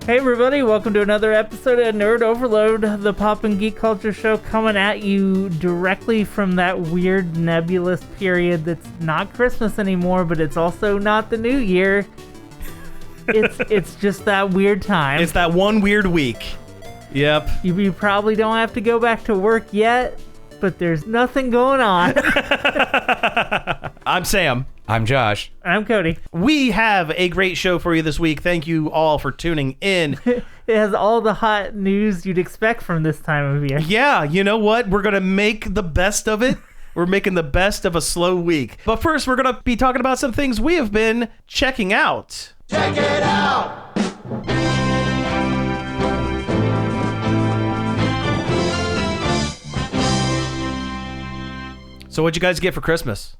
Hey everybody, welcome to another episode of Nerd Overload, the pop and geek culture show coming at you directly from that weird nebulous period that's not Christmas anymore, but it's also not the New Year. It's just that weird time. It's that one weird week. Yep. You probably don't have to go back to work yet, but there's nothing going on. I'm Sam. I'm Josh. I'm Cody. We have a great show for you this week. Thank you all for tuning in. It has all the hot news you'd expect from this time of year. Yeah, you know what? We're going to make the best of it. We're making the best of a slow week. But first, we're going to be talking about some things we have been checking out. Check it out! So what'd you guys get for Christmas?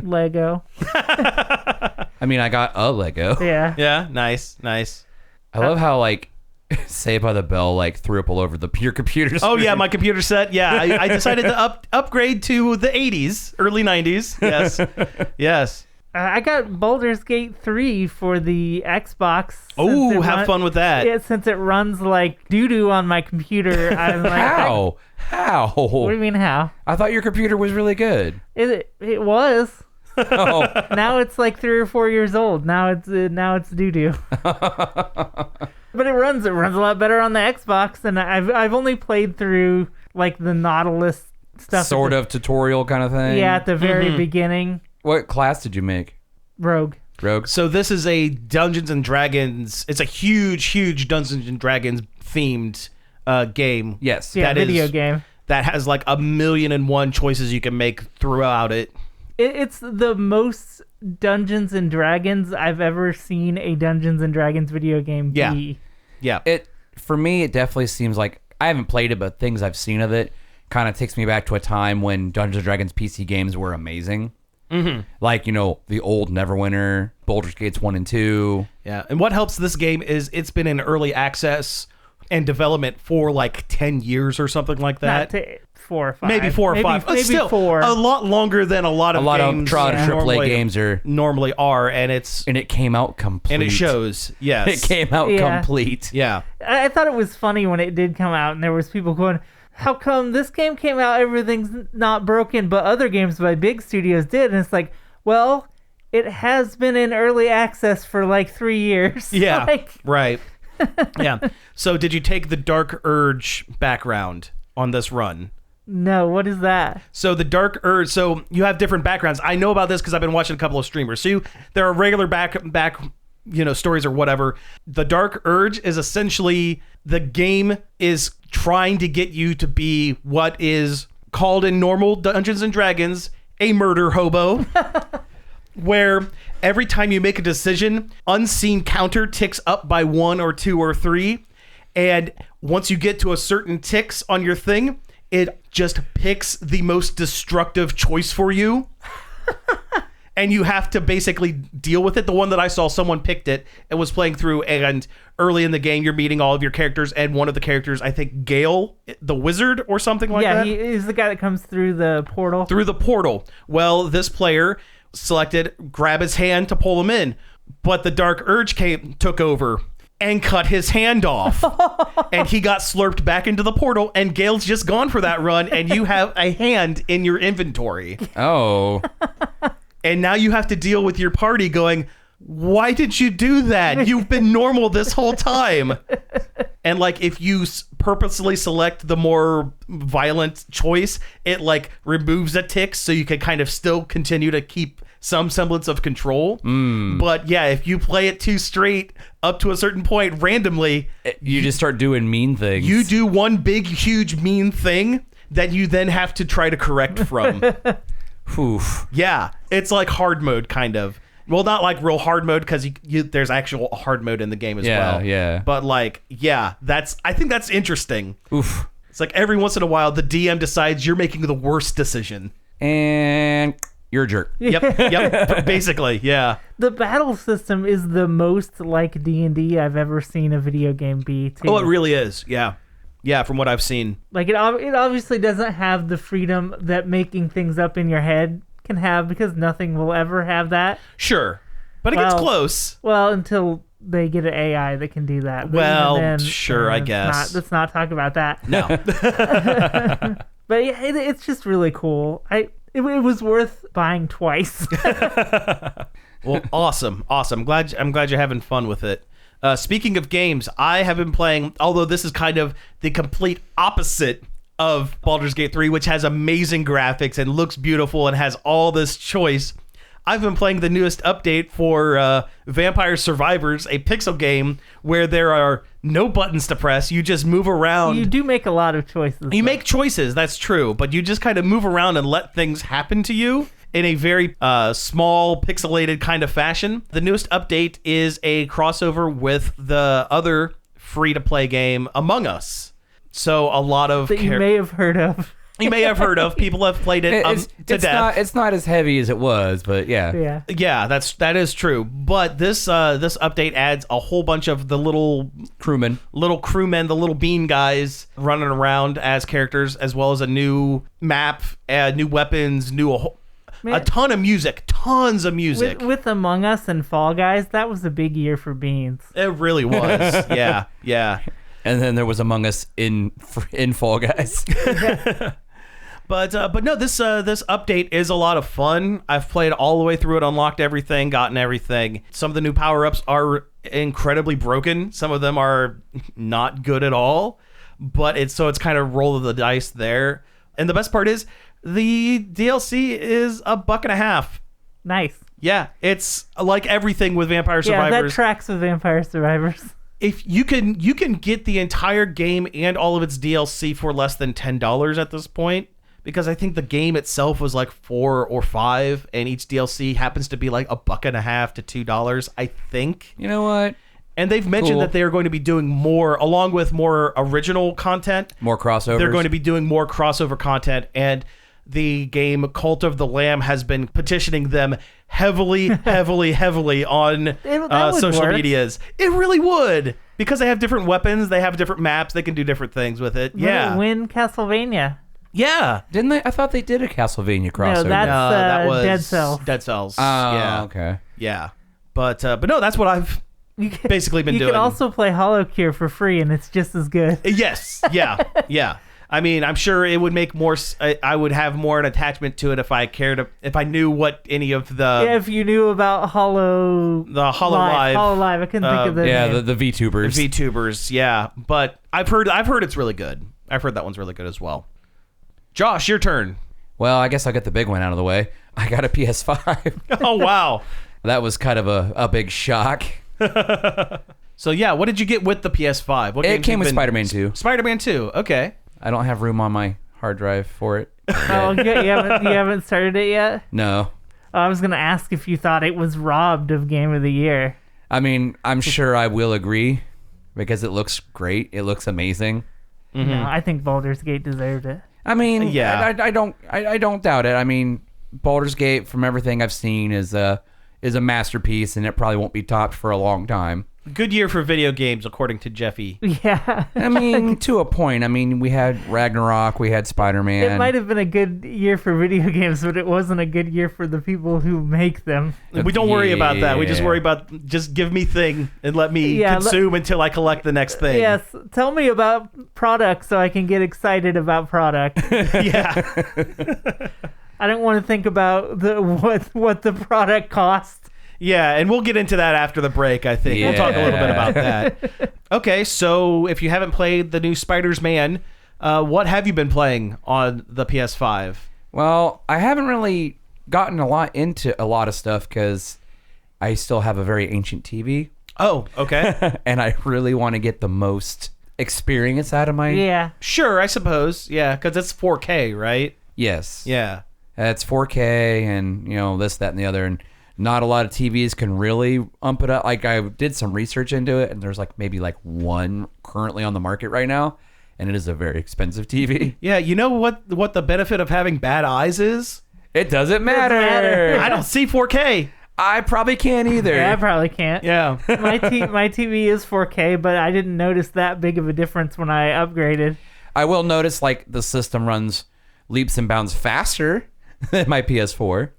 Lego. I mean, I got a Lego. Yeah. Yeah, nice. I love how, like, Saved by the Bell, like, threw up all over your computer screen. Oh, yeah, my computer set. Yeah, I decided to upgrade to the 80s, early 90s. Yes. I got Baldur's Gate 3 for the Xbox. Oh, have fun with that. Yeah, since it runs like doo-doo on my computer. I'm like, How? What do you mean how? I thut your computer was really good. It was. Oh. Now it's like 3 or 4 years old. Now it's doo-doo. But it runs a lot better on the Xbox, and I've only played through like the Nautilus stuff. Sort of tutorial kind of thing. Yeah, at the very beginning. What class did you make? Rogue. So this is a Dungeons and Dragons. It's a huge Dungeons and Dragons themed game. Yes. Yeah, video game. That has like 1,000,001 choices you can make throughout it. It's the most Dungeons and Dragons I've ever seen a Dungeons and Dragons video game be. Yeah. For me, it definitely seems like, I haven't played it, but things I've seen of it kind of takes me back to a time when Dungeons and Dragons PC games were amazing. Mm-hmm. Like, the old Neverwinter, Baldur's Gates 1 and 2. Yeah. And what helps this game is it's been in early access and development for like 10 years or something like that. Not 4 or 5. Maybe 4 or 5. Maybe Still, 4. A lot longer than a lot of games AAA games normally are, and it came out complete. And it shows, yes. It came out complete. Yeah. I thought it was funny when it did come out, and there was people going, how come this game came out, everything's not broken, but other games by big studios did? And it's like, well, it has been in early access for like 3 years. Yeah, like... right. Yeah. So did you take the Dark Urge background on this run? No, what is that? So the Dark Urge, so you have different backgrounds. I know about this because I've been watching a couple of streamers. So there are regular back stories or whatever. The Dark Urge is essentially the game is trying to get you to be what is called in normal Dungeons and Dragons a murder hobo. Where every time you make a decision, unseen counter ticks up by 1 or 2 or 3. And once you get to a certain ticks on your thing, it just picks the most destructive choice for you. And you have to basically deal with it. The one that I saw, someone picked it and was playing through, and early in the game, you're meeting all of your characters, and one of the characters, I think Gale, the wizard or something like that. Yeah, he's the guy that comes through the portal. Through the portal. Well, this player selected grab his hand to pull him in, but the Dark Urge took over and cut his hand off. And he got slurped back into the portal, and Gale's just gone for that run, and you have a hand in your inventory. Oh. And now you have to deal with your party going, why did you do that? You've been normal this whole time. And like, if you purposely select the more violent choice, it like removes a tick so you can kind of still continue to keep some semblance of control. But yeah, if you play it too straight up to a certain point randomly, you just start doing mean things. You do one big, huge, mean thing that you then have to try to correct from. Oof. Yeah, it's like hard mode, kind of. Well, not like real hard mode, because there's actual hard mode in the game as well. Yeah. But like, yeah, I think that's interesting. Oof. It's like every once in a while, the DM decides you're making the worst decision. And you're a jerk. Yep, basically, yeah. The battle system is the most like D&D I've ever seen a video game be, too. Oh, it really is, yeah. Yeah, from what I've seen. Like, it obviously doesn't have the freedom that making things up in your head can have, because nothing will ever have that. Sure. But it gets close. Well, until they get an AI that can do that. But Well, even then, sure, I guess. Let's not talk about that. No. But yeah, it's just really cool. It was worth buying twice. Well, awesome. I'm glad you're having fun with it. Speaking of games, I have been playing, although this is kind of the complete opposite of Baldur's Gate 3, which has amazing graphics and looks beautiful and has all this choice. I've been playing the newest update for Vampire Survivors, a pixel game where there are no buttons to press. You just move around. You do make a lot of choices. You make choices, that's true, but you just kind of move around and let things happen to you in a very small, pixelated kind of fashion. The newest update is a crossover with the other free-to-play game, Among Us. So a lot of... That you may have heard of. You may have heard of. People have played it to death. It's not as heavy as it was, but yeah. Yeah, that is true. But this update adds a whole bunch of the little crewmen, the little bean guys running around as characters, as well as a new map, new weapons, a ton of music, tons of music. With Among Us and Fall Guys, that was a big year for beans. It really was. Yeah. And then there was Among Us in Fall Guys. But no, this update is a lot of fun. I've played all the way through it, unlocked everything, gotten everything. Some of the new power-ups are incredibly broken. Some of them are not good at all. But it's kind of roll of the dice there. And the best part is the DLC is $1.50. Nice. Yeah, it's like everything with Vampire Survivors. Yeah, that tracks with Vampire Survivors. If you can get the entire game and all of its DLC for less than $10 at this point, because I think the game itself was like $4 or $5, and each DLC happens to be like $1.50 to $2, I think. You know what? And they've mentioned that they are going to be doing more, along with more original content. More crossovers. They're going to be doing more crossover content, and the game Cult of the Lamb has been petitioning them heavily on social medias. It really would, because they have different weapons, they have different maps, they can do different things with it. Yeah. Win Castlevania. Yeah. Didn't they? I thought they did a Castlevania crossover. No, that was Dead Cells. Dead Cells. Oh, yeah. Okay. Yeah. But no, that's what I've basically been doing. You can also play Hollow Cure for free, and it's just as good. Yes. Yeah. Yeah. I mean, I'm sure it would make more. I would have more an attachment to it if I cared. If I knew what any of the. Yeah, if you knew about Hollow Live. I couldn't think of the name. the VTubers. VTubers. Yeah, but I've heard it's really good. I've heard that one's really good as well. Josh, your turn. Well, I guess I'll get the big one out of the way. I got a PS5. Oh wow, that was kind of a big shock. So yeah, what did you get with the PS5? What it came with Spider-Man 2. Spider-Man 2. Okay. I don't have room on my hard drive for it. Oh, you haven't started it yet? No. I was gonna ask if you thought it was robbed of Game of the Year. I mean, I'm sure I will agree because it looks great. It looks amazing. Mm-hmm. No, I think Baldur's Gate deserved it. I mean, yeah, I don't doubt it. I mean, Baldur's Gate, from everything I've seen, is a masterpiece, and it probably won't be topped for a long time. Good year for video games, according to Jeffy. Yeah. I mean, to a point. I mean, we had Ragnarok, we had Spider-Man. It might have been a good year for video games, but it wasn't a good year for the people who make them. We don't worry about that. We just worry about just give me thing and let me consume until I collect the next thing. Yes. Tell me about product so I can get excited about product. Yeah. I don't want to think about what the product costs. Yeah, and we'll get into that after the break, I think. Yeah. We'll talk a little bit about that. Okay, so if you haven't played the new Spider-Man, what have you been playing on the PS5? Well, I haven't really gotten into a lot of stuff because I still have a very ancient TV. Oh, okay. And I really want to get the most experience out of my... Yeah. Sure, I suppose. Yeah, because it's 4K, right? Yes. Yeah. It's 4K and, this, that, and the other, and not a lot of TVs can really ump it up. Like, I did some research into it, and there's maybe one currently on the market right now, and it is a very expensive TV. Yeah, you know what the benefit of having bad eyes is? It doesn't matter. I don't see 4K. I probably can't either. Yeah, I probably can't. Yeah. My TV is 4K, but I didn't notice that big of a difference when I upgraded. I will notice, the system runs leaps and bounds faster than my PS4.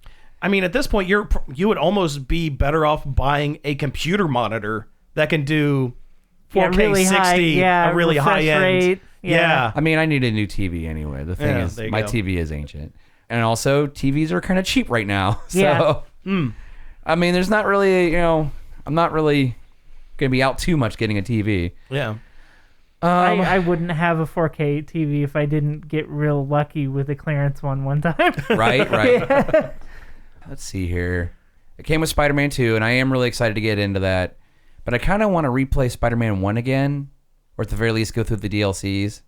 I mean, at this point, you would almost be better off buying a computer monitor that can do 4K really 60, high, a really high refresh end. rate. Yeah. I mean, I need a new TV anyway. The thing is, there you my go. TV is ancient. And also, TVs are kind of cheap right now. So, Yeah. I mean, there's not really, I'm not really going to be out too much getting a TV. Yeah. I wouldn't have a 4K TV if I didn't get real lucky with a clearance one time. Right. Let's see here. It came with Spider-Man 2, and I am really excited to get into that. But I kind of want to replay Spider-Man 1 again, or at the very least go through the DLCs.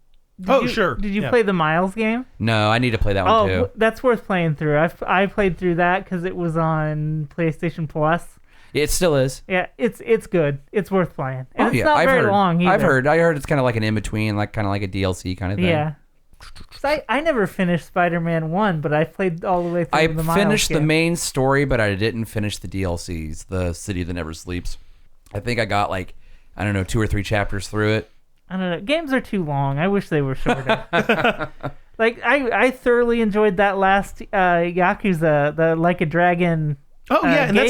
Sure. Did you play the Miles game? No, I need to play that one too. That's worth playing through. I played through that because it was on PlayStation Plus. It still is. Yeah, it's good. It's worth playing. And it's not I've very heard, long either. I heard it's kind of like an in-between, kind of like a DLC kind of thing. Yeah. 'Cause I never finished Spider-Man 1, but I played all the way through I the Miles finished the game. main story, but I didn't finish the DLCs, the City That Never Sleeps. I think I got 2 or 3 chapters through it. I don't know. Games are too long. I wish they were shorter. I thoroughly enjoyed that last Yakuza, the Like a Dragon. And game.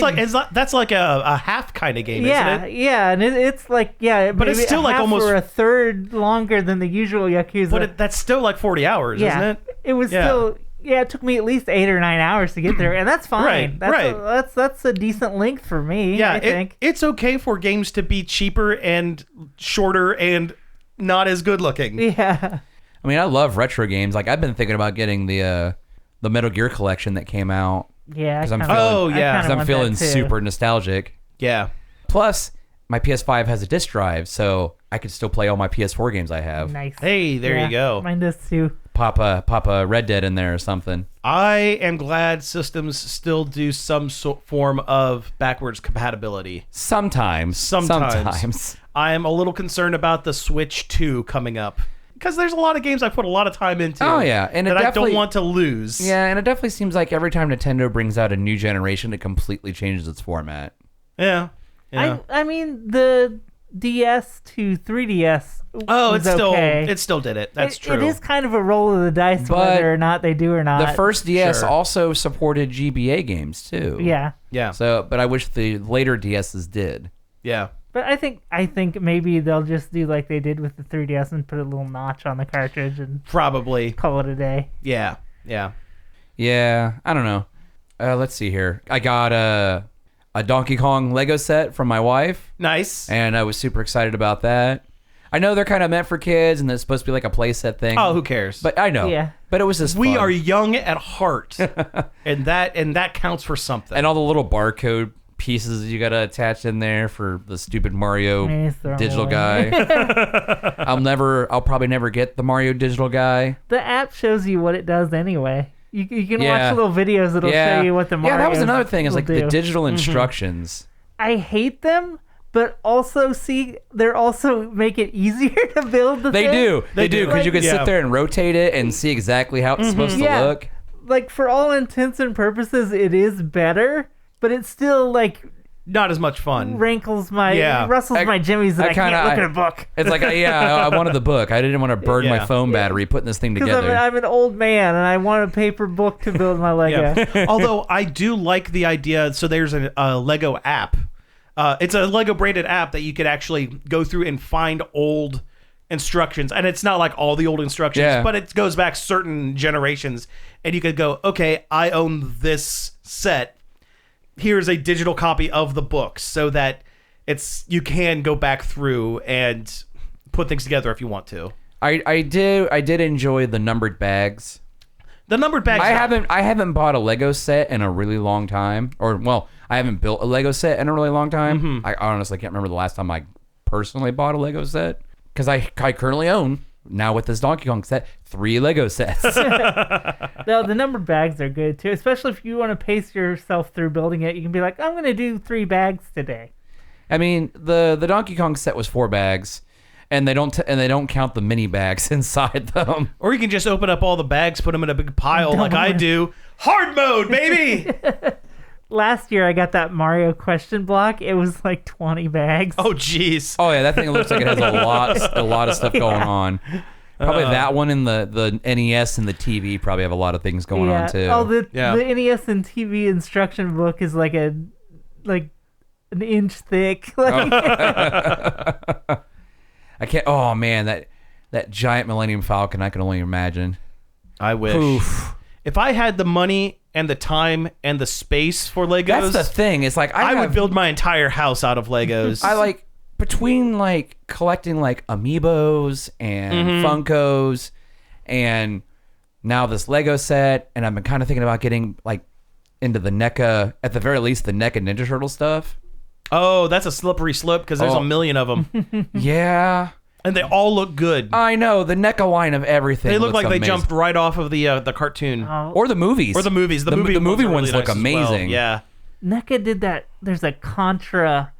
that's like a half kind of game, isn't it? Yeah, and it's like But it's still a like half almost or a third longer than the usual Yakuza. But that's still like 40 hours, isn't it? It was still. Yeah, it took me at least 8 or 9 hours to get there, and that's fine. Right. That's a decent length for me. Yeah, I think it's okay for games to be cheaper and shorter and not as good looking. Yeah. I mean, I love retro games. I've been thinking about getting the Metal Gear collection that came out. Yeah. Because I'm I'm feeling super nostalgic. Yeah. Plus, my PS5 has a disc drive, so I can still play all my PS4 games I have. Nice. Hey, there you go. Mine does too. Pop a Red Dead in there or something. I am glad systems still do some form of backwards compatibility. Sometimes. I am a little concerned about the Switch 2 coming up. Because there's a lot of games I put a lot of time into. Oh, yeah. And that I don't want to lose. Yeah, and it definitely seems like every time Nintendo brings out a new generation, it completely changes its format. Yeah. I mean, the DS to 3DS it still did it. That's true. It is kind of a roll of the dice But whether or not they do or not. The first DS Sure. also supported GBA games, too. Yeah. Yeah. But I wish the later DSs did. Yeah. But I think maybe they'll just do like they did with the 3DS and put a little notch on the cartridge and Probably. call it a day. Yeah. Yeah, I don't know. Let's see here. I got a Donkey Kong Lego set from my wife. Nice. And I was super excited about that. I know they're kind of meant for kids and it's supposed to be like a play set thing. Oh, who cares? But I know. Yeah. But it was just We fun. are young at heart. and that counts for something. And all the little barcode pieces you gotta attach in there for the stupid Mario digital guy. I'll probably never get the Mario digital guy. The app shows you what it does anyway. You can watch little videos that'll show you what the Mario. Yeah, that was another thing. Is will the do. digital instructions. I hate them, but also they're also make it easier to build the They thing. do because you can Yeah. sit there and rotate it and see exactly how it's supposed to look. Like for all intents and purposes, it is better, but it's still like Not as much fun. wrinkles my Yeah. rustles my jimmies that I can't look at a book. It's like I wanted the book. I didn't want to burn my phone battery putting this thing Because together. I'm an old man and I want a paper book to build my Lego. Yeah. Although I do like the idea. So there's a Lego app. It's a Lego branded app that you could actually go through and find old instructions. And it's not like all the old instructions, but it goes back certain generations. And you could go, okay, I own this set. Here's a digital copy of the book so that you can go back through and put things together if you want to. I did enjoy the numbered bags. The numbered bags. I haven't bought a Lego set in a really long time. I haven't built a Lego set in a really long time. Mm-hmm. I honestly can't remember the last time I personally bought a Lego set. Because I currently own, now with this Donkey Kong set, 3 Lego sets. No, the numbered bags are good too, especially if you want to pace yourself through building it. You can be like, I'm going to do 3 bags today. I mean, the Donkey Kong set was 4 bags, and they don't count the mini bags inside them. Or you can just open up all the bags, put them in a big pile like I do. Hard mode, baby! Last year, I got that Mario question block. It was like 20 bags. Oh, jeez. Oh yeah, that thing looks like it has a lot of stuff going on. Probably that one and the NES and the TV probably have a lot of things going on too. Oh, the NES and TV instruction book is like an inch thick. Like, I can't. Oh man, that giant Millennium Falcon. I can only imagine. I wish. Oof. If I had the money and the time and the space for Legos, That's the thing. It's like I would build my entire house out of Legos. I like between like collecting like amiibos and Funkos, and now this Lego set, and I've been kind of thinking about getting like into the NECA, at the very least, the NECA Ninja Turtle stuff. Oh, that's a slippery slope because there's a million of them. Yeah. And they all look good. I know, the NECA line of everything. They look like amazing. they jumped right off of the cartoon. Or the movies. Or the movies. The movie ones really look nice as well. amazing. Yeah. NECA did that. There's a Contra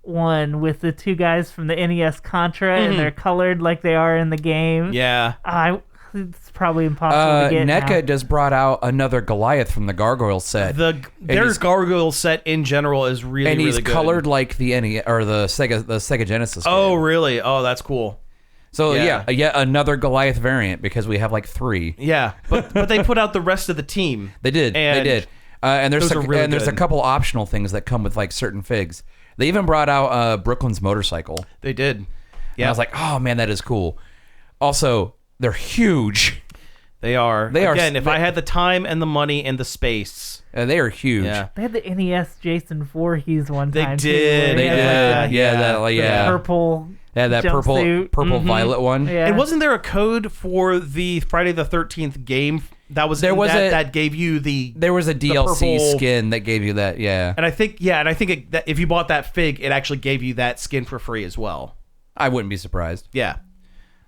one with the two guys from the NES Contra, and they're colored like they are in the game. Yeah. It's probably impossible to get NECA now. just brought out another Goliath from the Gargoyle set. Their Gargoyle set in general is really, and he's really good. colored like the NES or the Sega Genesis game. Oh, really? Oh, that's cool. So Yeah. yet another Goliath variant because we have like 3. Yeah, but they put out the rest of the team. They did. And they did. And there's those are really there's a good. couple optional things that come with like certain figs. They even brought out Brooklyn's motorcycle. They did. And Yeah, I was like, oh man, that is cool. Also, they're huge. they are. They are- Again, if I had the time and the money and the space. They are huge. Yeah. They had the NES Jason Voorhees one They time. did. Too, They where did. he had, like, Yeah. the purple. Yeah, that purple jumpsuit. violet one. Yeah. And wasn't there a code for the Friday the 13th game that gave you the There was a DLC purple skin that gave you that. Yeah. And I think that if you bought that fig, it actually gave you that skin for free as well. I wouldn't be surprised. Yeah.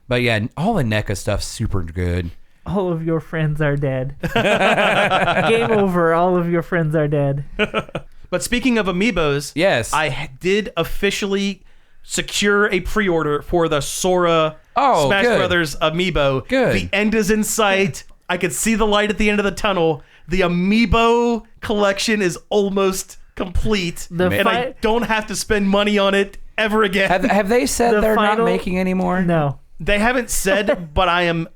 But yeah, all the NECA stuff's super good. All of your friends are dead. Game over. All of your friends are dead. But speaking of amiibos, Yes. I did officially secure a pre-order for the Sora Oh, Smash good. Brothers amiibo. Good. The end is in sight. I could see the light at the end of the tunnel. The amiibo collection is almost complete, The and I don't have to spend money on it ever again. Have they said The they're not final- making any more? No. They haven't said, but I am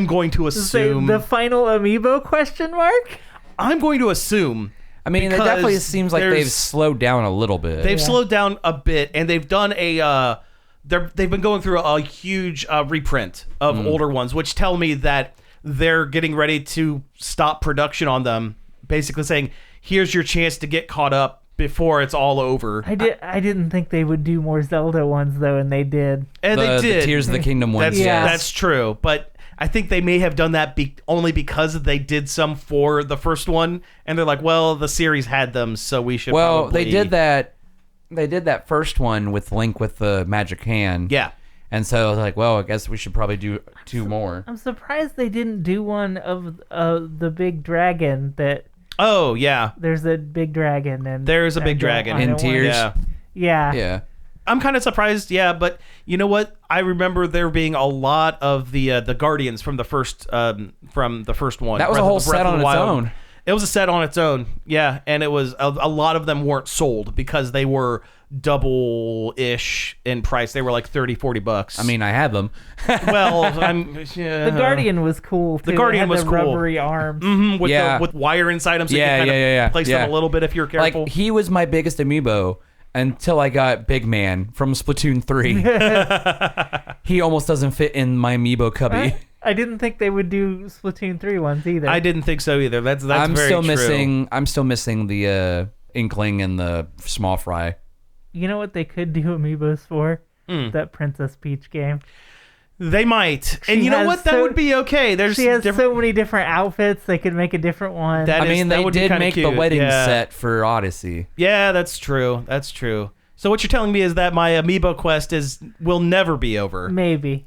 going to Say assume. the final amiibo question mark? I'm going to assume. I mean, it Because definitely seems like they've there's- slowed down a little bit. They've slowed down a bit, and they've done they've been going through a huge reprint of older ones, which tell me that they're getting ready to stop production on them. Basically saying, here's your chance to get caught up before it's all over. I didn't think they would do more Zelda ones though, and they did. And they did. The Tears of the Kingdom ones. That's, Yeah. that's true, but I think they may have done that only because they did some for the first one, and they're like, well, the series had them, so we should probably... They did that. They did that first one with Link with the magic hand. Yeah. And so I was like, well, I guess we should probably do 2 more. I'm surprised they didn't do one of the big dragon that Oh, yeah. there's a big dragon and There's a big I don't- dragon. I In don't want- Tears. Yeah. Yeah. Yeah. I'm kind of surprised, yeah, but you know what? I remember there being a lot of the Guardians from the first one. That was a Breath whole of set the on its Wild. own. It was a set on its own, yeah, and it was a lot of them weren't sold because they were double-ish in price. They were like $30-$40. I mean, I had them. well, The Guardian was cool too. The Guardian it had was the cool. rubbery arms. with Yeah. with wire inside them, so Yeah, you can kind yeah. of place them Yeah. a little bit if you're careful. Like, he was my biggest amiibo until I got Big Man from Splatoon 3. He almost doesn't fit in my amiibo cubby. I didn't think they would do Splatoon 3 ones either. I didn't think so either. That's I'm very still true. missing the Inkling and the Small Fry. You know what they could do amiibos for? Hmm. That Princess Peach game. They might, and She you know has what? That so- would be okay. There's She has different. so many different outfits. They could make a different one. That I is- mean, that they would be did kinda make the cute. wedding Yeah. set for Odyssey. Yeah, that's true. That's true. So what you're telling me is that my amiibo quest will never be over. Maybe.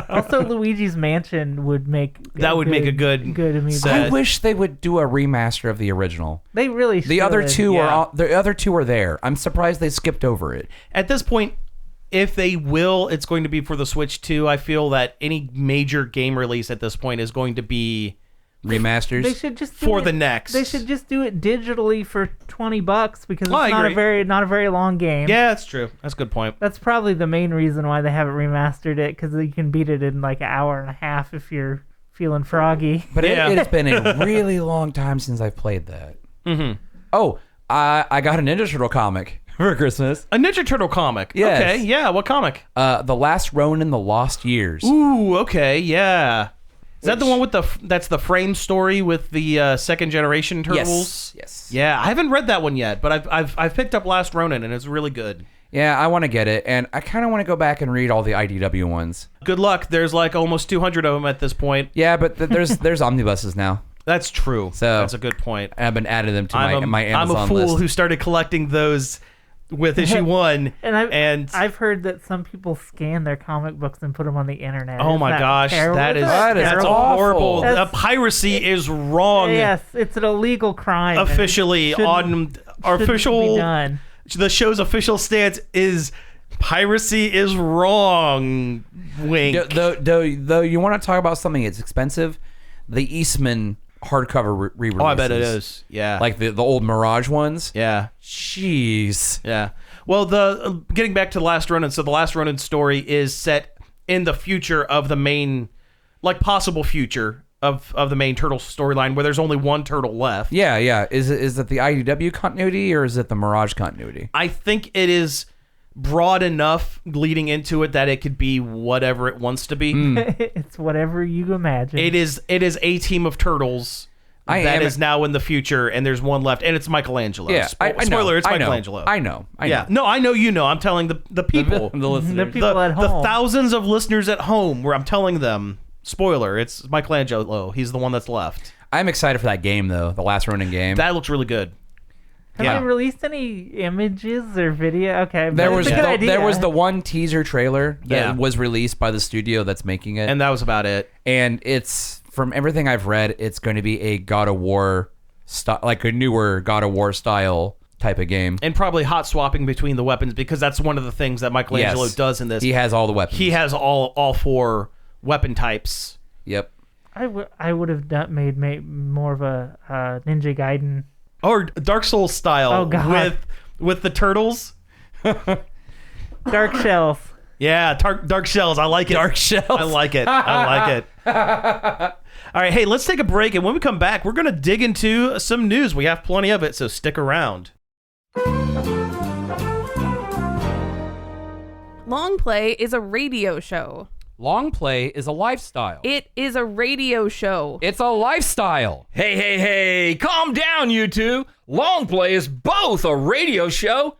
Also, Luigi's Mansion would make That would make a good amiibo. set. I wish they would do a remaster of the original. They really should. The other two Yeah. the other two are there. I'm surprised they skipped over it. At this point, if they will, it's going to be for the Switch 2. I feel that any major game release at this point is going to be Remasters. They should just do for it- the next. They should just do it digitally for $20 because it's I not agree. not a very long game. Yeah, that's true. That's a good point. That's probably the main reason why they haven't remastered it, because you can beat it in like an hour and a half if you're feeling froggy. But Yeah. it has been a really long time since I've played that. Mm-hmm. Oh, I got a Ninja Turtle comic for Christmas. A Ninja Turtle comic. Yes. Okay, yeah. What comic? The Last Ronin: The Lost Years. Ooh, okay, yeah. Is that the one with that's the frame story with the second generation turtles? Yes. Yeah, I haven't read that one yet, but I've picked up Last Ronin and it's really good. Yeah, I want to get it, and I kind of want to go back and read all the IDW ones. Good luck. There's like almost 200 of them at this point. Yeah, but there's omnibuses now. That's true. So that's a good point. I've been adding them to my Amazon I'm a fool list. who started collecting those with issue 1. And I've heard that some people scan their comic books and put them on the internet. Oh my gosh, that's horrible. The piracy is wrong. Yes, it's an illegal crime. Officially on our official. Be done. The show's official stance is piracy is wrong. Wink. Though you want to talk about something that's expensive, the Eastman hardcover re-releases. Oh, I bet it is. Yeah. Like the old Mirage ones. Yeah. Jeez. Yeah. Well, getting back to the Last Ronin, so the Last Ronin story is set in the future of the main, like possible future of the main turtle storyline where there's only one turtle left. Yeah, yeah. Is it the IDW continuity or is it the Mirage continuity? I think it is broad enough leading into it that it could be whatever it wants to be. It's whatever you imagine. It is a team of turtles that is now in the future, and there's one left, and it's Michelangelo. Yeah, I know. Spoiler, it's Michelangelo. I know. Yeah, no, I know you know. I'm telling the people, the listeners. The people at home. the thousands of listeners at home, where I'm telling them, spoiler, it's Michelangelo. He's the one that's left. I'm excited for that game though, the Last Ronin game. That looks really good. Have they released any images or video? Okay, there was the one teaser trailer that was released by the studio that's making it, and that was about it. And it's, from everything I've read, it's going to be a God of War like a newer God of War style type of game, and probably hot swapping between the weapons, because that's one of the things that Michelangelo does in this. He has all the weapons. He has all 4 weapon types. Yep. I would have made more of a Ninja Gaiden or Dark Souls style with the turtles. Dark Shells. Yeah, Dark Shells. I like it. Dark Shells. I like it. I like it. All right, hey, let's take a break, and when we come back, we're going to dig into some news. We have plenty of it, so stick around. Long Play is a radio show. Long Play is a lifestyle. It is a radio show. It's a lifestyle. Hey, calm down, you two. Long Play is both a radio show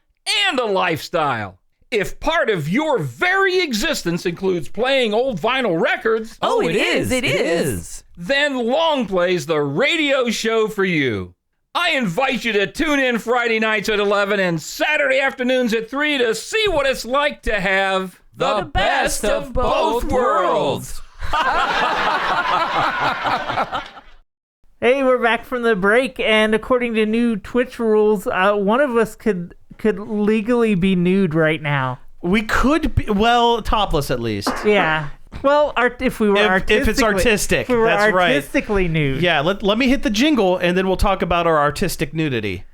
and a lifestyle. If part of your very existence includes playing old vinyl records, it is. Then Long Play's the radio show for you. I invite you to tune in Friday nights at 11 and Saturday afternoons at 3 to see what it's like to have the best of both worlds. Hey, we're back from the break, and according to new Twitch rules, one of us could legally be nude right now. We could be, well, topless at least. Yeah. Well, if we were if it's artistic, if we were that's artistically nude. Yeah, let me hit the jingle, and then we'll talk about our artistic nudity.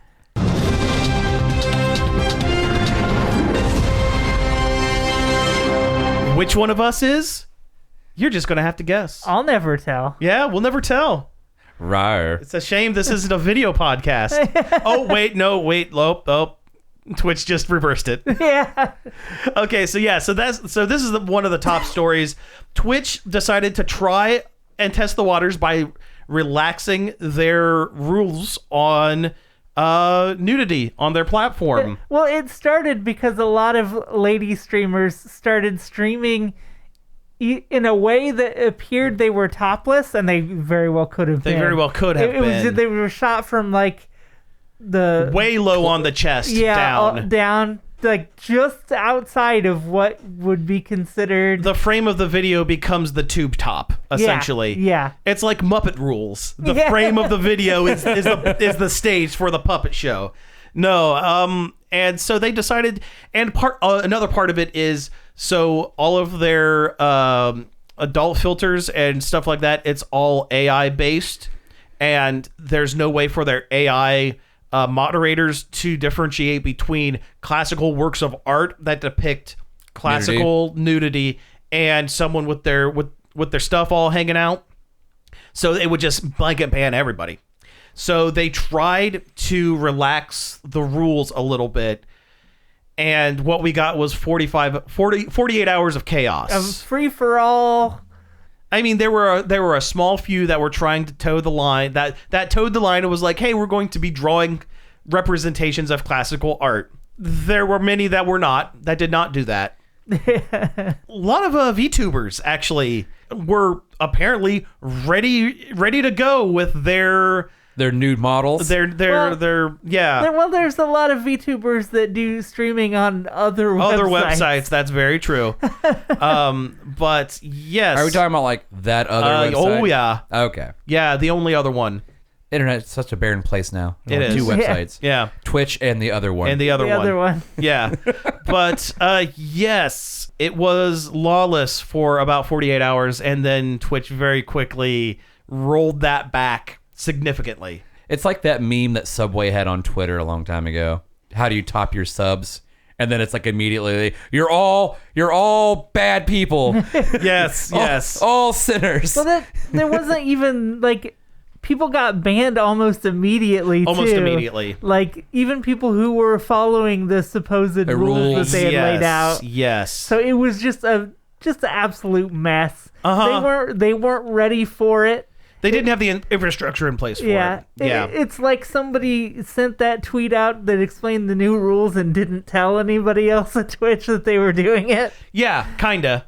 Which one of us is? You're just gonna have to guess. I'll never tell. Yeah, we'll never tell. Rawr. It's a shame this isn't a video podcast. Oh. Twitch just reversed it. Yeah. Okay, so this is one of the top stories. Twitch decided to try and test the waters by relaxing their rules on nudity on their platform. Well, it started because a lot of lady streamers started streaming in a way that appeared they were topless, and they very well could have been. They very well could have been. They were shot from like the way low on the chest, down, like just outside of what would be considered. The frame of the video becomes the tube top, essentially. Yeah. It's like Muppet Rules. The frame of the video is the stage for the puppet show. No, and so they decided, and another part of it is, so all of their adult filters and stuff like that, it's all AI based, and there's no way for their AI moderators to differentiate between classical works of art that depict classical nudity and someone with their stuff all hanging out. So it would just blanket ban everybody. So they tried to relax the rules a little bit. And what we got was 48 hours of chaos. A free-for-all. I mean, there were a small few that were trying to toe the line. That toed the line and was like, hey, we're going to be drawing representations of classical art. There were many that were not, that did not do that. A lot of VTubers actually were apparently ready to go with their nude models. Yeah. Well, there's a lot of VTubers that do streaming on other websites. That's very true. But yes. Are we talking about like that other website? Oh yeah. Okay. Yeah, the only other one. Internet's such a barren place now. It is. 2 websites. Yeah. Twitch and the other one. And the other one. Yeah. But yes, it was lawless for about 48 hours, and then Twitch very quickly rolled that back significantly. It's like that meme that Subway had on Twitter a long time ago. How do you top your subs? And then it's like immediately, you're all bad people. Yes. Oh. All sinners. Well, there wasn't even like... People got banned almost immediately, Almost too. immediately. Like, even people who were following the supposed rules that they had laid out. Yes. So it was just an absolute mess. Uh-huh. They weren't ready for it. They didn't have the infrastructure in place for it. Yeah. It's like somebody sent that tweet out that explained the new rules and didn't tell anybody else at Twitch that they were doing it. Yeah, kinda.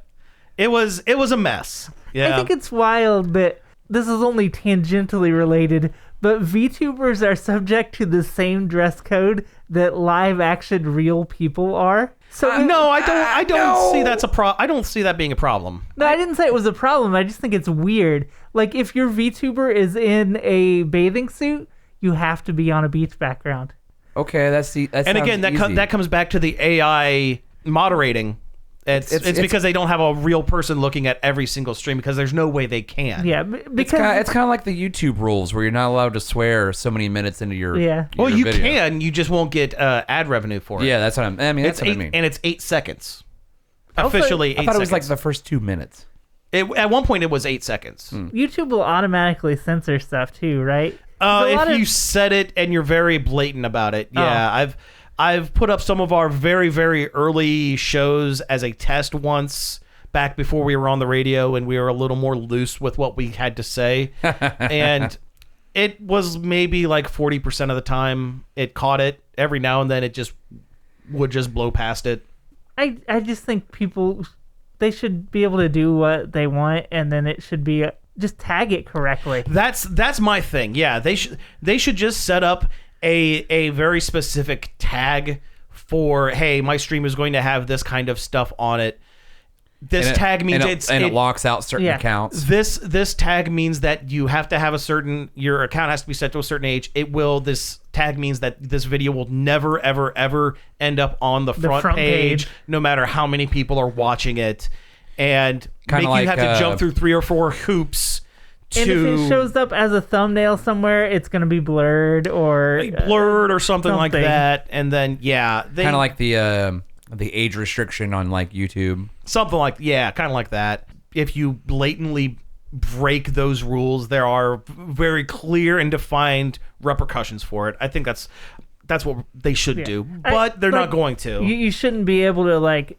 It was a mess. Yeah. I think it's wild that this is only tangentially related, but VTubers are subject to the same dress code that live action real people are. So no, I don't see that's I don't see that being a problem. No, I didn't say it was a problem. I just think it's weird. Like, if your VTuber is in a bathing suit, you have to be on a beach background. Okay, that's and again, that comes back to the AI moderating. It's because they don't have a real person looking at every single stream, because there's no way they can. Yeah, because it's kind of like the YouTube rules where you're not allowed to swear so many minutes into your Well, you video. can. You just won't get ad revenue for it. Yeah, that's what I mean. That's what I mean. And it's 8 seconds. Also, Officially 8 seconds. I thought it was like the first 2 minutes. At one point, it was 8 seconds. YouTube will automatically censor stuff too, right? If you said it and you're very blatant about it, yeah. I've put up some of our very, very early shows as a test once, back before we were on the radio and we were a little more loose with what we had to say. And it was maybe like 40% of the time it caught it. Every now and then it just would just blow past it. I just think people, they should be able to do what they want, and then it should be just tag it correctly. That's my thing. Yeah, they should just set up a very specific tag for, hey, my stream is going to have this kind of stuff on it. This tag means it locks out certain accounts. This tag means that you have to have your account has to be set to a certain age. This tag means that this video will never, ever, ever end up on the front page, no matter how many people are watching it. And Kinda make you like, have to jump through 3 or 4 hoops. And if it shows up as a thumbnail somewhere, it's going to be blurred or something like that. And then, yeah. Kind of like the age restriction on like YouTube. Something like, kind of like that. If you blatantly break those rules, there are very clear and defined repercussions for it. I think that's what they should do. But they're not going to. You shouldn't be able to like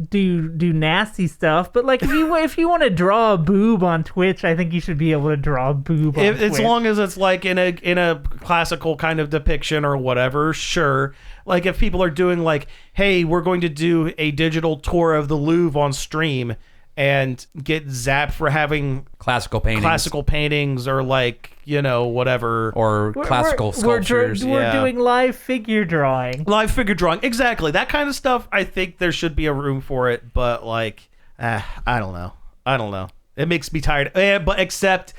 do nasty stuff, but like if you want to draw a boob on Twitch, I think you should be able to draw a boob on Twitch. As long as it's like in a classical kind of depiction or whatever, sure. Like if people are doing like, hey, we're going to do a digital tour of the Louvre on stream and get zapped for having classical paintings or like, whatever, or classical sculptures. We're doing live figure drawing. Exactly. That kind of stuff. I think there should be a room for it, but like, I don't know. It makes me tired. But except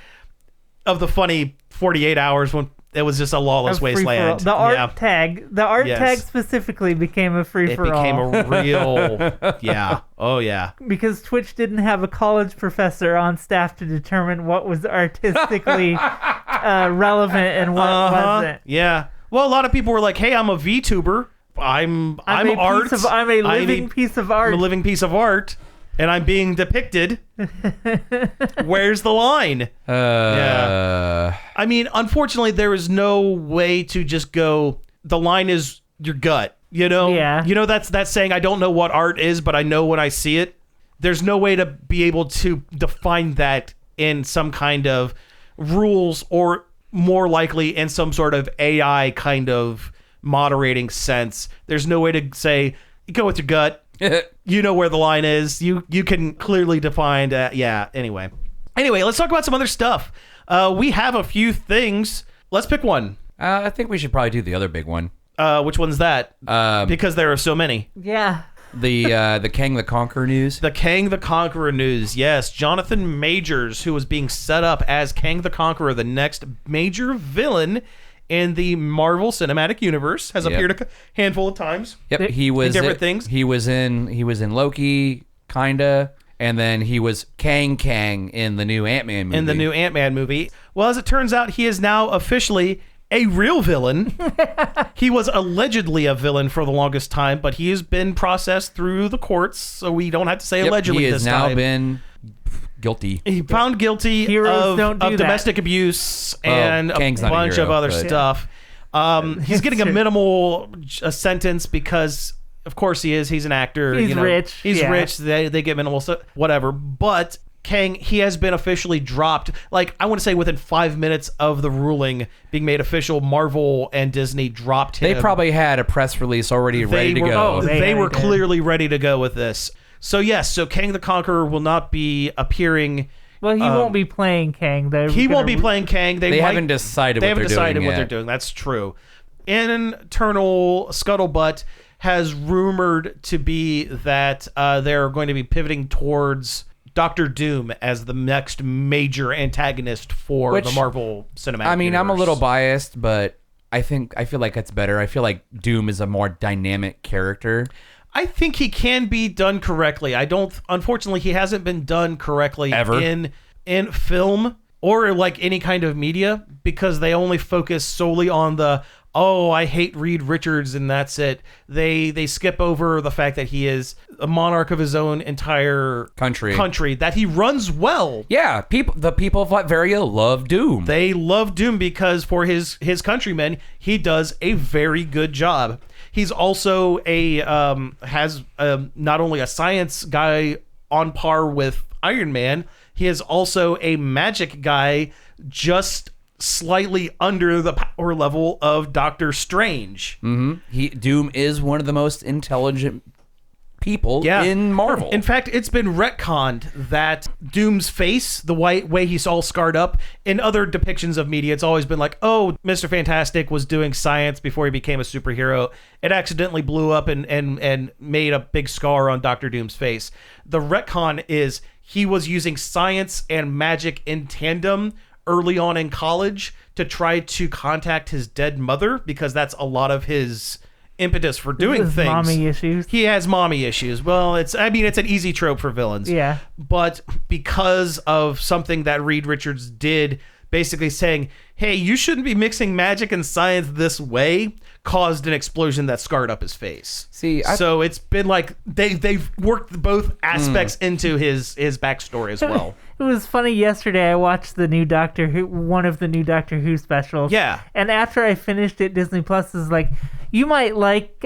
of the funny 48 hours when it was just a lawless wasteland. The art tag specifically became a free-for-all. It became a real, yeah. Oh, yeah. Because Twitch didn't have a college professor on staff to determine what was artistically relevant and what wasn't. Yeah. Well, a lot of people were like, hey, I'm a VTuber. I'm art. I'm a living piece of art. I'm a living piece of art. and I'm being depicted. Where's the line? Yeah. I mean, unfortunately, there is no way to just go, the line is your gut. You know? Yeah. You know, that's saying I don't know what art is, but I know when I see it. There's no way to be able to define that in some kind of rules, or more likely in some sort of AI kind of moderating sense. There's no way to say, go with your gut. You know where the line is. You can clearly define. Anyway, let's talk about some other stuff. We have a few things. Let's pick one. I think we should probably do the other big one. Which one's that? Because there are so many. Yeah. The Kang the Conqueror news. The Kang the Conqueror news. Yes, Jonathan Majors, who was being set up as Kang the Conqueror, the next major villain in the Marvel Cinematic Universe, has appeared a handful of times. Yep, he was in different things. He was in Loki, kinda, and then he was Kang in the new Ant-Man movie. Well, as it turns out, he is now officially a real villain. He was allegedly a villain for the longest time, but he has been processed through the courts, so we don't have to say allegedly this time. He has now been guilty. He found guilty of domestic abuse and a bunch of other stuff. He's getting a minimal sentence because, of course, he is. He's an actor. He's rich. He's rich. They get minimal, whatever. But Kang, he has been officially dropped. Like, I want to say within 5 minutes of the ruling being made official, Marvel and Disney dropped him. They probably had a press release already ready to go. They were clearly ready to go with this. So yes, Kang the Conqueror will not be appearing. Well, he won't be playing Kang. He won't be playing Kang. They haven't decided what they're doing. That's true. Internal scuttlebutt has rumored to be that they're going to be pivoting towards Doctor Doom as the next major antagonist for the Marvel Cinematic Universe. I'm a little biased, but I feel like that's better. I feel like Doom is a more dynamic character. I think he can be done correctly. Unfortunately, he hasn't been done correctly ever in film or like any kind of media, because they only focus solely on the, I hate Reed Richards and that's it. They skip over the fact that he is a monarch of his own entire country that he runs well. Yeah, the people of Latveria love Doom. They love Doom because for his countrymen, he does a very good job. He's also not only a science guy on par with Iron Man, he is also a magic guy just slightly under the power level of Doctor Strange. Mm-hmm. Doom is one of the most intelligent people in Marvel. In fact, it's been retconned that Doom's face, the way he's all scarred up, in other depictions of media, it's always been like, Mr. Fantastic was doing science before he became a superhero. It accidentally blew up and made a big scar on Dr. Doom's face. The retcon is he was using science and magic in tandem early on in college to try to contact his dead mother, because that's a lot of his impetus for doing things. Mommy issues. He has mommy issues. Well, it's an easy trope for villains. Yeah. But because of something that Reed Richards did, basically saying, hey, you shouldn't be mixing magic and science this way, caused an explosion that scarred up his face. So it's been like they've worked both aspects into his backstory as well. It was funny yesterday. I watched one of the new Doctor Who specials. Yeah. And after I finished it, Disney Plus is like, you might like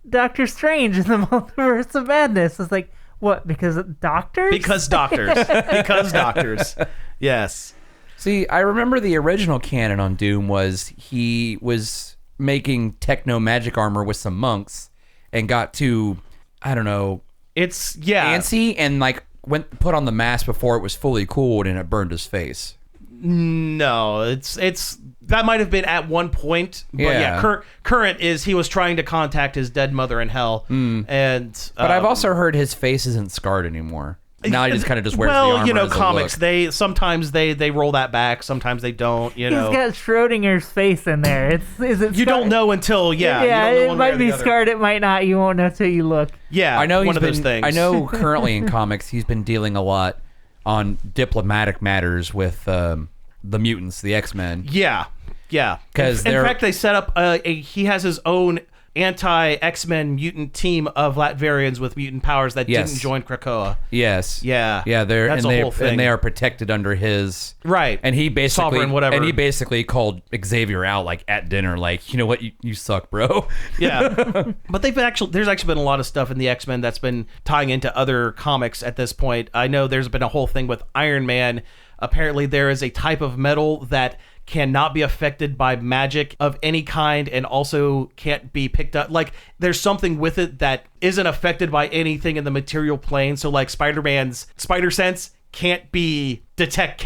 Doctor Strange in the Multiverse of Madness. It's like, what? Because doctors? Because doctors. Because doctors. Yes. See, I remember the original canon on Doom was he was making techno magic armor with some monks and got to, I don't know, antsy and put on the mask before it was fully cooled and it burned his face. No, it's that might have been at one point, but current is he was trying to contact his dead mother in hell, but I've also heard his face isn't scarred anymore. Now he just kind of just wears the armor as comics. a look. They sometimes they roll that back, sometimes they don't. He's got Schrodinger's face in there. You don't know until it might be scarred, it might not. You won't know till you look. Yeah, I know one of those things. I know currently in comics he's been dealing a lot on diplomatic matters with the mutants, the X-Men. Yeah. Because in fact, they set up he has his own anti-X-Men mutant team of Latverians with mutant powers that Yes. didn't join Krakoa. Yes. Yeah. Yeah, That's a whole thing. and they are protected under his Right. And he basically Sovereign, whatever. And he basically called Xavier out like at dinner, like, you know what, you suck, bro. Yeah. But there's actually been a lot of stuff in the X-Men that's been tying into other comics at this point. I know there's been a whole thing with Iron Man. Apparently there is a type of metal that cannot be affected by magic of any kind and also can't be picked up. Like, there's something with it that isn't affected by anything in the material plane. So like Spider-Man's spider sense can't detect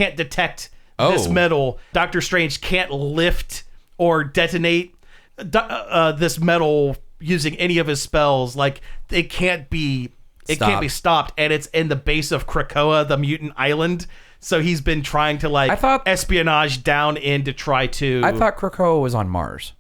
this metal. Doctor Strange can't lift or detonate this metal using any of his spells. Like, it can't be stopped, and it's in the base of Krakoa, the mutant island. So he's been trying to espionage down in to try to. I thought Krakoa was on Mars.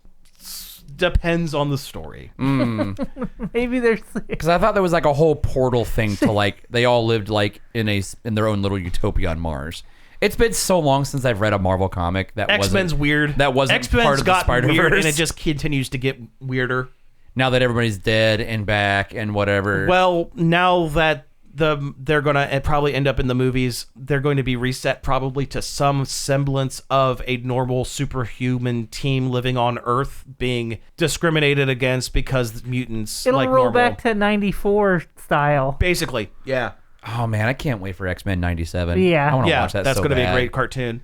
Depends on the story. Maybe there's Because I thought there was like a whole portal thing to like they all lived like in their own little utopia on Mars. It's been so long since I've read a Marvel comic that X-Men's weird. That wasn't X-Men's part of the got Spider-Verse. weird, and it just continues to get weirder. Now that everybody's dead and back and whatever. Well, now that they're going to probably end up in the movies, they're going to be reset probably to some semblance of a normal superhuman team living on Earth being discriminated against because mutants it'll like roll normal. back to 94 style. Basically, yeah. Oh man, I can't wait for X-Men 97. Yeah. I want to watch that. That's so going to be a bad. great cartoon.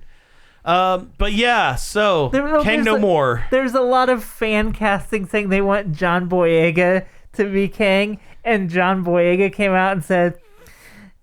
But yeah, so Kang no more. There's a lot of fan casting saying they want John Boyega to be Kang, and John Boyega came out and said,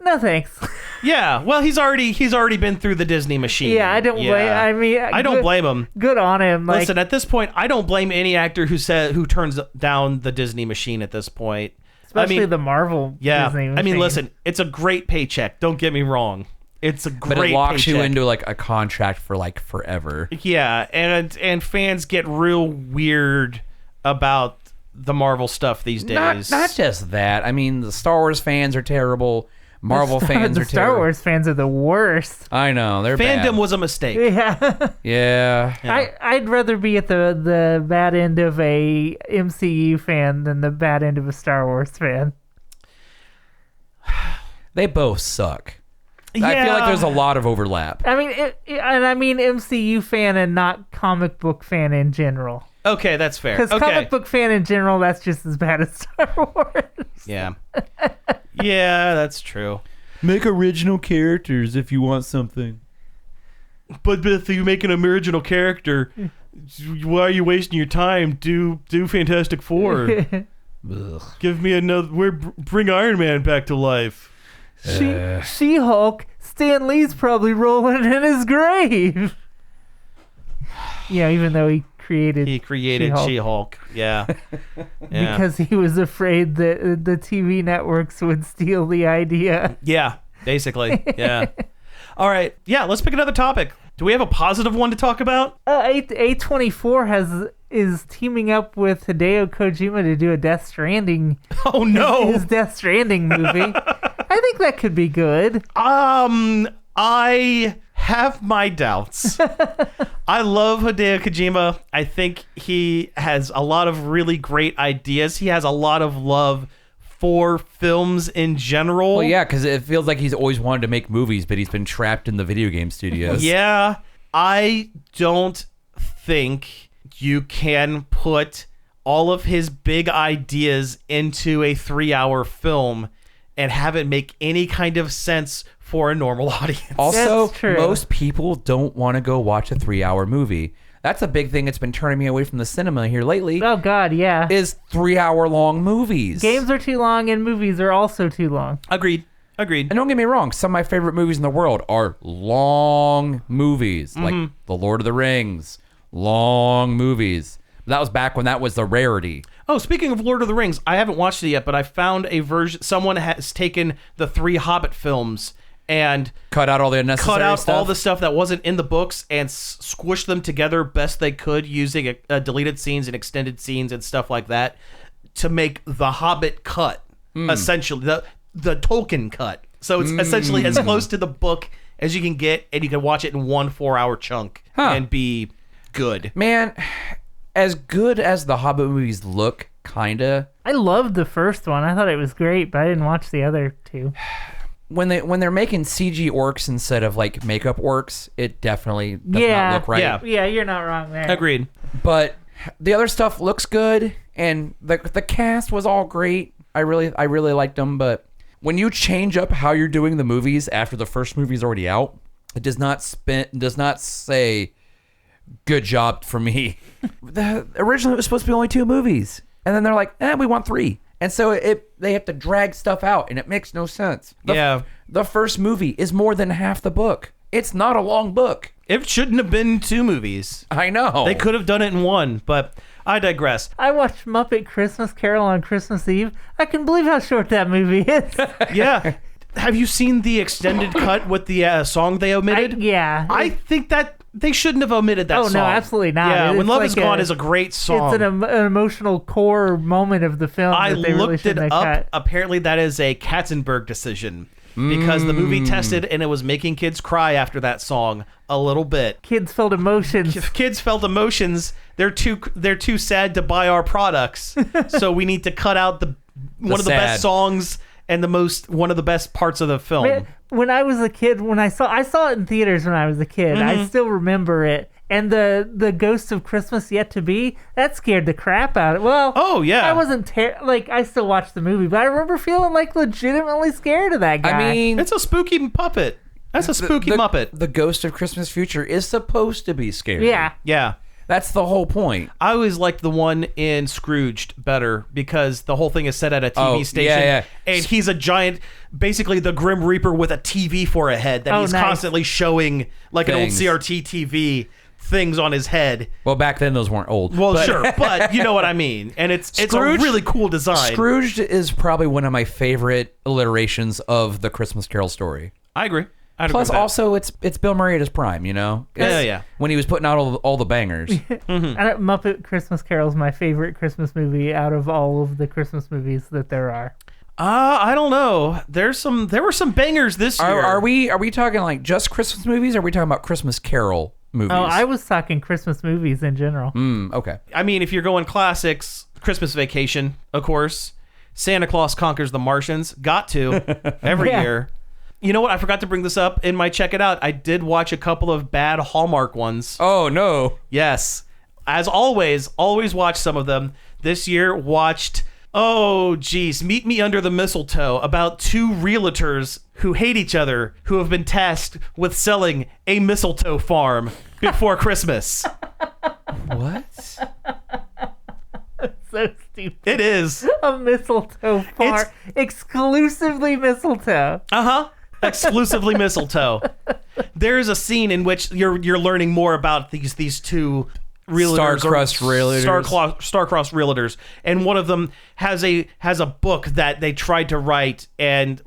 "No thanks." Yeah, well, he's already been through the Disney machine. Yeah, I don't blame. I mean, I don't blame him. Good on him. Like, Listen, at this point, I don't blame any actor who turns down the Disney machine at this point. especially the Marvel Disney machine. I mean, listen, it's a great paycheck. Don't get me wrong. It's a great But it locks paycheck. you into like a contract for like forever. Yeah, and fans get real weird about the Marvel stuff these days. Not just that. I mean, the Star Wars fans are terrible. Marvel fans the are Star terrible. Wars fans are the worst. I know they're Fandom bad. was a mistake. Yeah. Yeah. I'd rather be at the bad end of a MCU fan than the bad end of a Star Wars fan. They both suck. I feel like there's a lot of overlap. I mean, and I mean MCU fan and not comic book fan in general. Okay, that's fair. Because Okay. comic book fan in general, that's just as bad as Star Wars. Yeah. Yeah, that's true. Make original characters if you want something. But if you make an original character, why are you wasting your time? Do Fantastic Four. Give me another. Bring Iron Man back to life. She-Hulk, Stan Lee's probably rolling in his grave. Yeah, even though he created She-Hulk. Yeah. because he was afraid that the TV networks would steal the idea. Yeah, basically. Yeah. All right. Yeah, let's pick another topic. Do we have a positive one to talk about? A24 is teaming up with Hideo Kojima to do a Death Stranding. Oh no. His Death Stranding movie. I think that could be good. I have my doubts. I love Hideo Kojima. I think he has a lot of really great ideas. He has a lot of love for films in general. Well, yeah, because it feels like he's always wanted to make movies, but he's been trapped in the video game studios. Yeah, I don't think you can put all of his big ideas into a 3-hour film and have it make any kind of sense for a normal audience. Also, That's true. most people don't want to go watch a 3-hour movie. That's a big thing that's been turning me away from the cinema here lately. Oh, God, yeah. Is 3-hour long movies. Games are too long and movies are also too long. Agreed. And don't get me wrong, some of my favorite movies in the world are long movies, like The Lord of the Rings, long movies. That was back when that was the rarity. Oh, speaking of Lord of the Rings, I haven't watched it yet, but I found a version. Someone has taken the 3 Hobbit films and Cut out all the unnecessary cut out stuff. all the stuff that wasn't in the books and squished them together best they could using deleted scenes and extended scenes and stuff like that to make the Hobbit cut, essentially the Tolkien cut. So it's essentially as close to the book as you can get, and you can watch it in one 4-hour chunk and be good. Man, as good as the Hobbit movies look kinda. I loved the first one. I thought it was great, but I didn't watch the other two. When they're making CG orcs instead of like makeup orcs, it definitely does Yeah. not look right. Yeah. Yeah, you're not wrong there. Agreed. But the other stuff looks good, and the cast was all great. I really liked them. But when you change up how you're doing the movies after the first movie's already out, it does not say good job for me. Originally it was supposed to be only 2 movies, and then they're like, we want 3. And so they have to drag stuff out, and it makes no sense. The first movie is more than half the book. It's not a long book. It shouldn't have been 2 movies. I know. They could have done it in 1, but I digress. I watched Muppet Christmas Carol on Christmas Eve. I can believe how short that movie is. Yeah. Have you seen the extended cut with the song they omitted? Yeah. I think that they shouldn't have omitted that Oh, song. no, absolutely not. Yeah, It's When Love like Is Gone is a great song. It's an emotional core moment of the film I that they really looked it shouldn't up. have cut. Apparently, that is a Katzenberg decision because the movie tested and it was making kids cry after that song a little bit. Kids felt emotions. If kids felt emotions, they're too sad to buy our products. So we need to cut out one of the best songs and one of the best parts of the film. Man, when I was a kid, I saw it in theaters when I was a kid. I still remember it. And the Ghost of Christmas Yet to Be, that scared the crap out of it. Well, Oh, yeah. I wasn't I still watched the movie, but I remember feeling like legitimately scared of that guy. I mean, It's a spooky puppet. That's a spooky Muppet. The Ghost of Christmas Future is supposed to be scary. yeah. Yeah. That's the whole point. I always liked the one in Scrooged better because the whole thing is set at a TV station. yeah. And he's a giant, basically the Grim Reaper with a TV for a head that he's nice. constantly showing like Things. an old CRT TV things on his head. Well, back then those weren't old. Well, but sure, but you know what I mean. And it's a Scrooge- really cool design. Scrooged is probably one of my favorite alliterations of the Christmas Carol story. I agree. I'd Plus, agree with also, it's Bill Murray at his prime, you know? Yeah. When he was putting out all the bangers. Muppet Christmas Carol is my favorite Christmas movie out of all of the Christmas movies that there are. I don't know. There were some bangers this year. Are we talking like just Christmas movies, or are we talking about Christmas Carol movies? Oh, I was talking Christmas movies in general. Okay. I mean, if you're going classics, Christmas Vacation, of course. Santa Claus Conquers the Martians. Got to. Every Yeah. year. You know what? I forgot to bring this up in my Check It Out. I did watch a couple of bad Hallmark ones. Oh, no. Yes. As always watch some of them. This year, watched, Meet Me Under the Mistletoe, about 2 realtors who hate each other, who have been tasked with selling a mistletoe farm before Christmas. What? So stupid. It is. A mistletoe farm. Exclusively mistletoe. Uh-huh. Exclusively mistletoe. There's a scene in which you're learning more about these 2 realtors, Star-crossed realtors. Star-crossed realtors, and one of them has a book that they tried to write and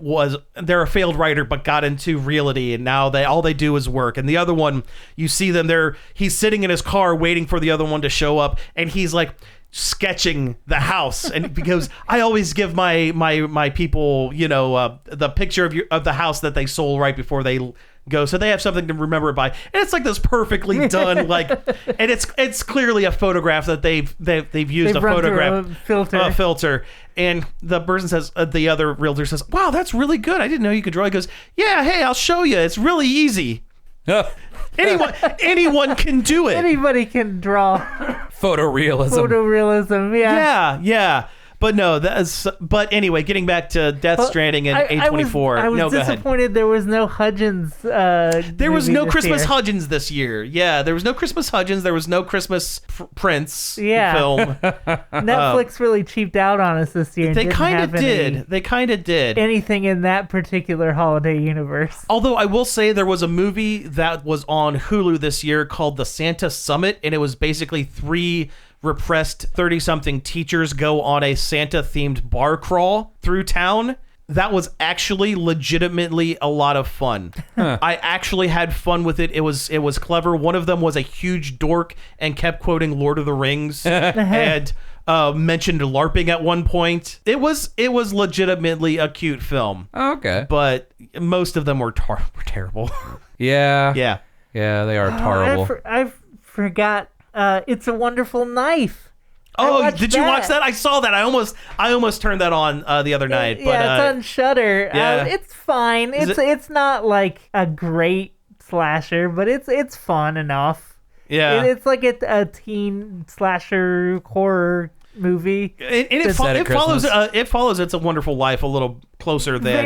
they're a failed writer but got into realty, and now all they do is work. And the other one, you see them there, he's sitting in his car waiting for the other one to show up, and he's like sketching the house, and because I always give my people, the picture of the house that they sold right before they go, so they have something to remember it by. And it's like this perfectly done, and it's clearly a photograph that they've used a run through photograph a filter. And the person says, the other realtor says, "Wow, that's really good. I didn't know you could draw." He goes, "Yeah, hey, I'll show you. It's really easy. Anyone can do it." Anybody can draw Photorealism. photorealism. Yeah. Yeah. But no, but anyway, getting back to Death Stranding and A24. I was no, go ahead. disappointed there was no Hudgens. There was no Christmas year. Hudgens this year. Yeah, there was no Christmas Hudgens. There was no Christmas Prince Yeah. film. Netflix really cheaped out on us this year. And They didn't kind of have any- did. They kind of did. anything in that particular holiday universe. Although I will say there was a movie that was on Hulu this year called The Santa Summit, and it was basically 3 repressed 30-something teachers go on a Santa-themed bar crawl through town. That was actually legitimately a lot of fun. I actually had fun with it. It was clever. One of them was a huge dork and kept quoting Lord of the Rings and mentioned LARPing at one point. It was legitimately a cute film. Okay. But most of them were terrible. Yeah. Yeah. Yeah, they are horrible. I forgot. It's a Wonderful Knife. Oh, did you watch that? I saw that. I almost turned that on the other night. But, it's on Shudder. yeah. It's fine. It's not like a great slasher, but it's fun enough. Yeah. It's like a teen slasher horror movie. It follows It's a Wonderful Life a little closer than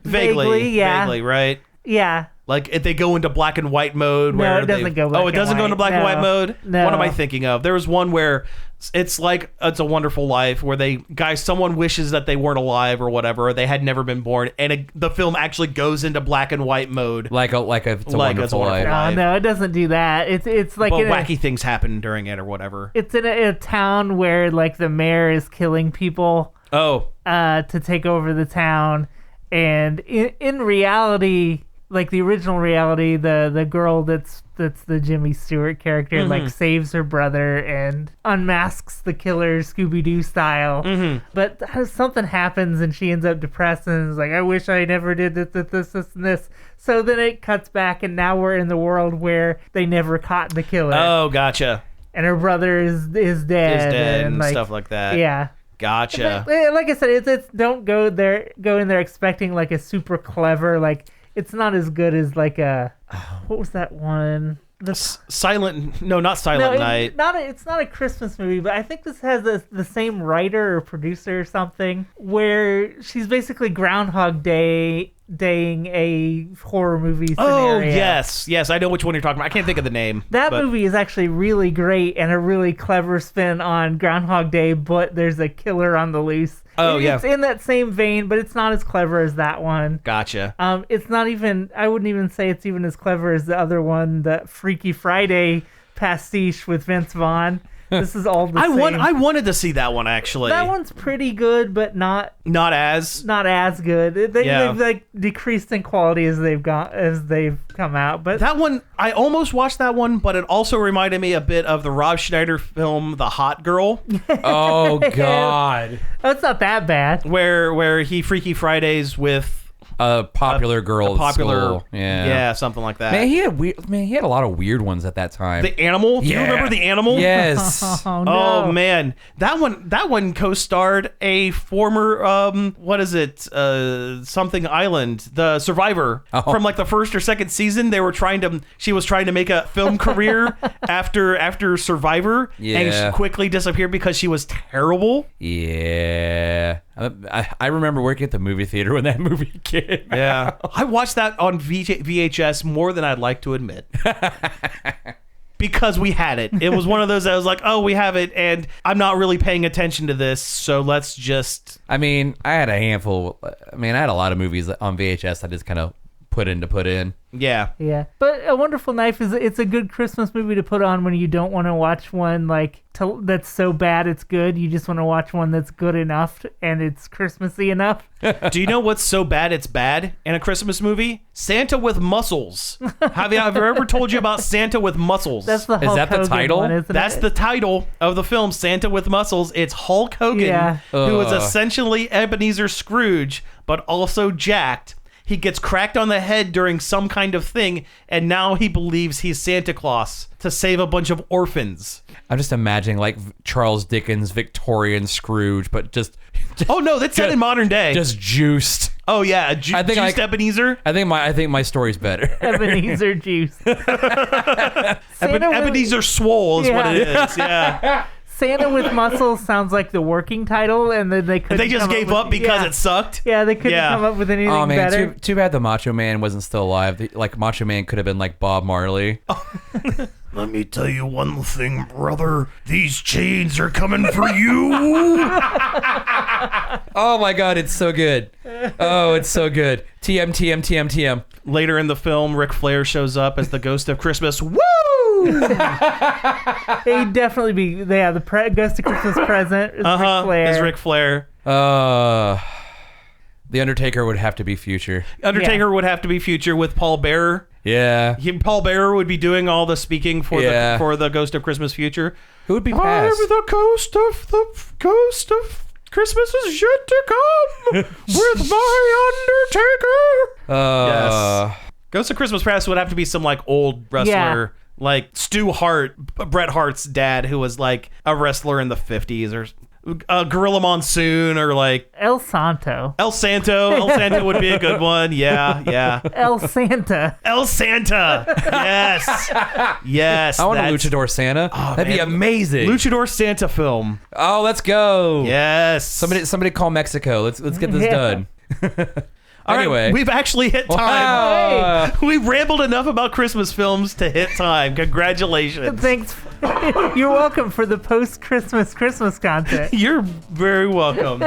vaguely, vaguely, right? Yeah. Like if they go into black and white mode, No, where it doesn't go black Oh, it and doesn't go white. into black and No. white mode. No. What am I thinking of? There was one where it's like It's a Wonderful Life, where someone wishes that they weren't alive or whatever, or they had never been born, and the film actually goes into black and white mode. Like It's a Wonderful Life. Life. No, it doesn't do that. It's like But wacky things happen during it or whatever. it's in a town where like the mayor is killing people Oh, to take over the town, and in reality, like the original reality, the girl that's the Jimmy Stewart character like saves her brother and unmasks the killer Scooby-Doo style. But something happens and she ends up depressed and is like, I wish I never did this and this. So then it cuts back and now we're in the world where they never caught the killer. oh, gotcha. And her brother is dead. Is dead and like, stuff like that. Yeah. Gotcha. Like I said, it's don't go in there expecting like a super clever, like it's not as good as like what was that one? Not Silent Night. It's not a Christmas movie, but I think this has the same writer or producer or something, where she's basically Groundhog Daying a horror movie scenario. Oh, yes, I know which one you're talking about. I can't think of the name. That movie is actually really great and a really clever spin on Groundhog Day, but there's a killer on the loose. Oh, yeah. It's in that same vein, but it's not as clever as that one. Gotcha. It's not even, I wouldn't even say it's even as clever as the other one, the Freaky Friday pastiche with Vince Vaughn. This is all the same. I wanted to see that one, actually. That one's pretty good, but not as good. They've like decreased in quality as they've come out. But that one, I almost watched that one, but it also reminded me a bit of the Rob Schneider film The Hot Girl, Oh God. That's not that bad. where he Freaky Fridays with A popular girl. at school. yeah, something like that. Man, he had a lot of weird ones at that time. The Animal. Do you remember The Animal? Yes. Oh, no. Oh man, that one co-starred a former something Island, the Survivor from like the first or second season. She was trying to make a film career after Survivor, and Yeah. she quickly disappeared because she was terrible. Yeah. I remember working at the movie theater when that movie came out. Yeah, I watched that on VHS more than I'd like to admit. Because we had it. It was one of those that was like, oh, we have it, and I'm not really paying attention to this, so let's just... I had a handful. I had a lot of movies on VHS I just kind of put in. Yeah. Yeah, but A Wonderful Knife it's a good Christmas movie to put on when you don't want to watch one that's so bad it's good. You just want to watch one that's good enough and it's Christmassy enough. Do you know what's so bad it's bad in a Christmas movie? Santa with muscles. Have I ever told you about Santa with muscles? That's the Hulk that the Hogan title? one, isn't That's it? the title of the film, Santa with Muscles. It's Hulk Hogan, Yeah. who is essentially Ebenezer Scrooge, but also jacked. He gets cracked on the head during some kind of thing, and now he believes he's Santa Claus to save a bunch of orphans. I'm just imagining like Charles Dickens, Victorian Scrooge, but just Oh no, that's set in modern day. just juiced. Oh yeah, I think juiced Ebenezer. I think my story's better. Ebenezer juice. Ebenezer Swole is what it is. Yeah. Santa with Muscles sounds like the working title, and then they couldn't. They just come gave with, up because it sucked. Yeah, they couldn't Yeah. come up with anything Oh man, better. too bad the Macho Man wasn't still alive. Like Macho Man could have been like Bob Marley. Let me tell you one thing, brother. These chains are coming for you. Oh my God, it's so good. Oh, it's so good. TM. Later in the film, Ric Flair shows up as the Ghost of Christmas. Woo! He'd definitely be. Yeah, the Ghost of Christmas Present is Ric Flair. Is Ric Flair. The Undertaker would have to be Future. Undertaker would have to be Future with Paul Bearer. Yeah. Paul Bearer would be doing all the speaking for the Ghost of Christmas Future. Who would be I'm past? the ghost of Christmas is yet to come with my Undertaker. Yes. Ghost of Christmas Past would have to be some like old wrestler. like Stu Hart, Bret Hart's dad, who was like a wrestler in the 50s, or Gorilla Monsoon, or like El Santo. El Santo. El Santo would be a good one. Yeah. El Santa. El Santa. Yes. Yes. I want a that's- Luchador Santa. That'd be man. amazing. Luchador Santa film. Oh, let's go. Yes. Somebody call Mexico. Let's get this Yeah. done. All right, Anyway. we've actually hit time. Wow. We've rambled enough about Christmas films to hit time. Congratulations. Thanks. You're welcome for the post-Christmas Christmas content. You're very welcome.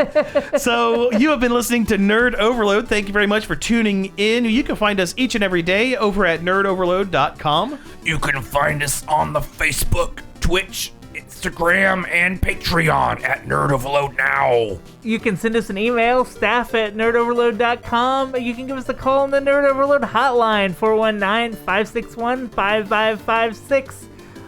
So you have been listening to Nerd Overload. Thank you very much for tuning in. You can find us each and every day over at nerdoverload.com. You can find us on the Facebook, Twitch, Instagram, and Patreon at Nerd Overload Now. You can send us an email, staff@nerdoverload.com. You can give us a call on the Nerd Overload hotline, 419-561-5556.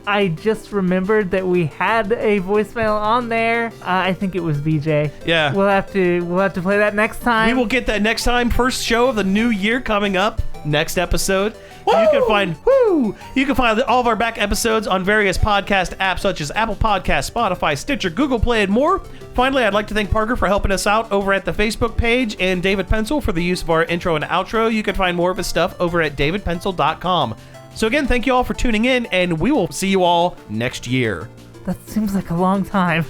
I just remembered that we had a voicemail on there. I think it was BJ. Yeah. We'll have to play that next time. We will get that next time. First show of the new year coming up. Next episode. You can find all of our back episodes on various podcast apps such as Apple Podcasts, Spotify, Stitcher, Google Play, and more. Finally, I'd like to thank Parker for helping us out over at the Facebook page, and David Pencil for the use of our intro and outro. You can find more of his stuff over at davidpencil.com. So again, thank you all for tuning in, and we will see you all next year. That seems like a long time.